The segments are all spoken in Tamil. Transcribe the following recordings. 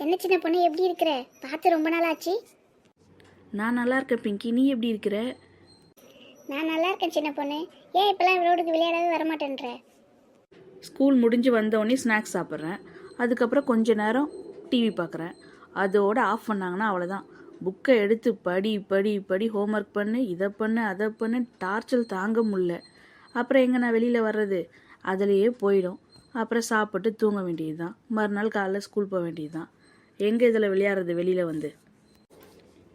என்ன சின்ன பொண்ணு எப்படி இருக்கிற? பார்த்து ரொம்ப நாள் ஆச்சு. நான் நல்லா இருக்கேன் பிங்கி, நீ எப்படி இருக்கிற? நான் நல்லா இருக்கேன் சின்ன பொண்ணு. ஏன் இப்பெல்லாம் ரோடுக்கு விளையாடவே வரமாட்டேன்ற? ஸ்கூல் முடிஞ்சு வந்தோடனே ஸ்நாக்ஸ் சாப்பிட்றேன், அதுக்கப்புறம் கொஞ்ச நேரம் டிவி பார்க்குறேன். அதோடு ஆஃப் பண்ணாங்கன்னா அவ்வளோதான். புக்கை எடுத்து படி படி படி, ஹோம்ஒர்க் பண்ணு, இதை பண்ணு அதை பண்ணு, டார்ச்சல் தாங்க முடியல. அப்புறம் எங்கே நான் வெளியில் வர்றது? அதுலேயே போயிடும். அப்புறம் சாப்பிட்டு தூங்க வேண்டியது தான். மறுநாள் காலைல ஸ்கூல் போக வேண்டியது தான். எங்கே இதில் விளையாடுறது வெளியில் வந்து?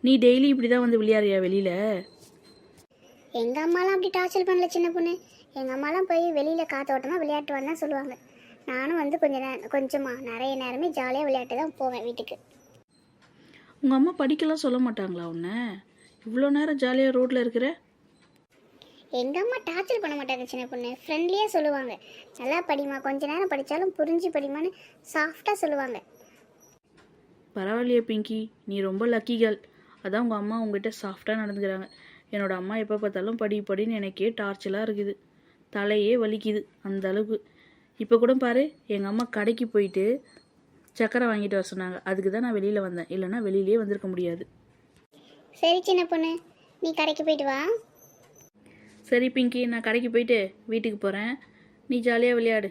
நீ டெய்லி இப்படி தான் வந்து விளையாடுறியா வெளியில்? எங்கள் அம்மாலாம் அப்படி டார்ச்சல் பண்ணல சின்ன பொண்ணு. எங்கள் அம்மாலாம் போய் வெளியில் காத்தோட்டமாக விளையாட்டு தான் சொல்லுவாங்க. நானும் வந்து நிறைய நேரமே ஜாலியாக விளையாட்டு தான் போவேன் வீட்டுக்கு. உங்கள் அம்மா படிக்கலாம் சொல்ல மாட்டாங்களா உன்னை? இவ்வளோ நேரம் ஜாலியாக ரோட்டில் இருக்கிற? எங்கள் அம்மா டார்ச்சல் பண்ண மாட்டாங்க சின்ன பொண்ணு. ஃப்ரெண்ட்லியாக சொல்லுவாங்க. நல்லா படிமா, கொஞ்ச நேரம் படித்தாலும் புரிஞ்சு படிமான்னு சாஃப்டாக சொல்லுவாங்க. பரவாயில்லையே பிங்கி, நீ ரொம்ப லக்கி கேர்ள். அதான் உங்கள் அம்மா உங்ககிட்ட சாஃப்டாக நடந்துக்கிறாங்க. என்னோட அம்மா எப்போ பார்த்தாலும் படி படின்னு எனக்கே டார்ச்சலாக இருக்குது. தலையே வலிக்குது அந்த அளவுக்கு. இப்போ கூட பாரு, எங்கள் அம்மா கடைக்கு போயிட்டு சக்கரை வாங்கிட்டு வர சொன்னாங்க. அதுக்கு தான் நான் வெளியில் வந்தேன், இல்லைன்னா வெளியிலே வந்திருக்க முடியாது. சரி சின்ன பொண்ணு, நீ கடைக்கு போயிட்டு வா. சரி பிங்கி, நான் கடைக்கு போயிட்டு வீட்டுக்கு போகிறேன். நீ ஜாலியாக விளையாடு.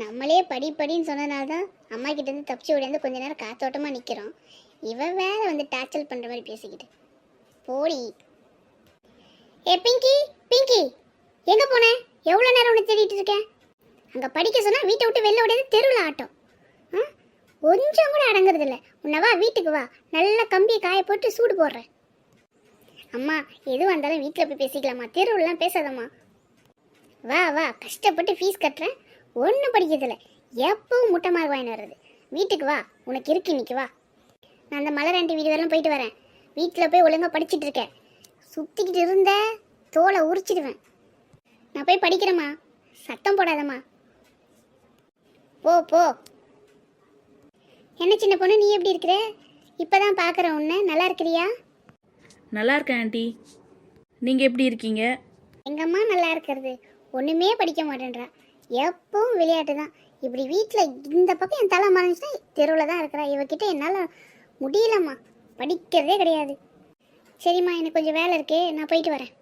நம்மளே படி படின்னு சொன்னனால தான் அம்மா கிட்டேருந்து தப்பிச்சு ஓடியாந்து கொஞ்ச நேரம் காத்தோட்டமாக நிற்கிறோம். இவ வேற வந்து டார்ச்சல் பண்ணுற மாதிரி பேசிக்கிட்டு போடி. ஏ பிங்கி, பிங்கி எங்கே போனேன்? எவ்வளோ நேரம் உன்னை தேடிட்டு இருக்கேன். அங்கே படிக்க சொன்னால் வீட்டை விட்டு வெளில ஓடியாது தெருவில் ஆட்டம். கொஞ்சம் கூட அடங்குறது இல்லை. உன்னை வா வீட்டுக்கு வா, நல்லா கம்பியை காய போட்டு சூடு போடுறேன். அம்மா எதுவாக இருந்தாலும் வீட்டில் போய் பேசிக்கலாமா, தெருவில்லாம் பேசாதம்மா. வா வா, கஷ்டப்பட்டு ஃபீஸ் கட்டுறேன், ஒன்றும் படிக்கிறதில்ல. எப்பவும் முட்டை மார்க் வாங்கிட்டு வர்றது. வீட்டுக்கு வா, உனக்கு இருக்கு இன்னைக்கு வா. நான் அந்த மலராண்டி வீடு வரலாம் போயிட்டு வரேன். வீட்டில் போய் ஒழுங்காக படிச்சுட்டு இருக்கேன். சுற்றிக்கிட்டு இருந்த தோலை உரிச்சிடுவேன். நான் போய் படிக்கிறேம்மா, சத்தம் போடாதம்மா. போ போ. என்ன சின்ன பொண்ணு, நீ எப்படி இருக்கிற? இப்போதான் பார்க்குறேன் உன்னை. நல்லா இருக்கிறியா? நல்லா இருக்கேன் ஆண்டி, நீங்கள் எப்படி இருக்கீங்க? எங்கள் அம்மா நல்லா இருக்கிறது. ஒன்றுமே படிக்க மாட்டேன்றா, எப்பவும் விளையாட்டு தான். இப்படி வீட்டில் இந்த பக்கம் என் தலை மறைஞ்சுன்னா தெருவில் தான் இருக்கிறா. இவகிட்ட என்னால் முடியலம்மா, படிக்கிறதே கிடையாது. சரிம்மா, எனக்கு கொஞ்சம் வேலை இருக்கே, நான் போயிட்டு வரேன்.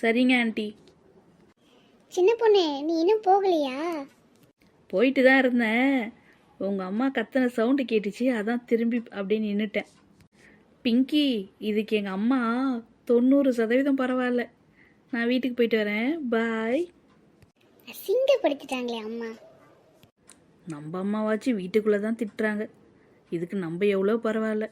சரிங்க ஆண்டி. சின்ன பொண்ணு, நீ இன்னும் போகலையா? போயிட்டு தான் இருந்தேன். உங்கள் அம்மா கத்தின சவுண்டு கேட்டுச்சு, அதான் திரும்பி அப்படியே நின்றுட்டேன். பிங்கி, இதுக்கு எங்கள் அம்மா 90% பரவாயில்ல. நான் வீட்டுக்கு போயிட்டு வரேன், பாய். அசிங்கப்படுத்திட்டாங்களே அம்மா. நம்ம அம்மாவாச்சும் வீட்டுக்குள்ளே தான் திட்டுறாங்க, இதுக்கு நம்ம எவ்வளோ பரவாயில்ல.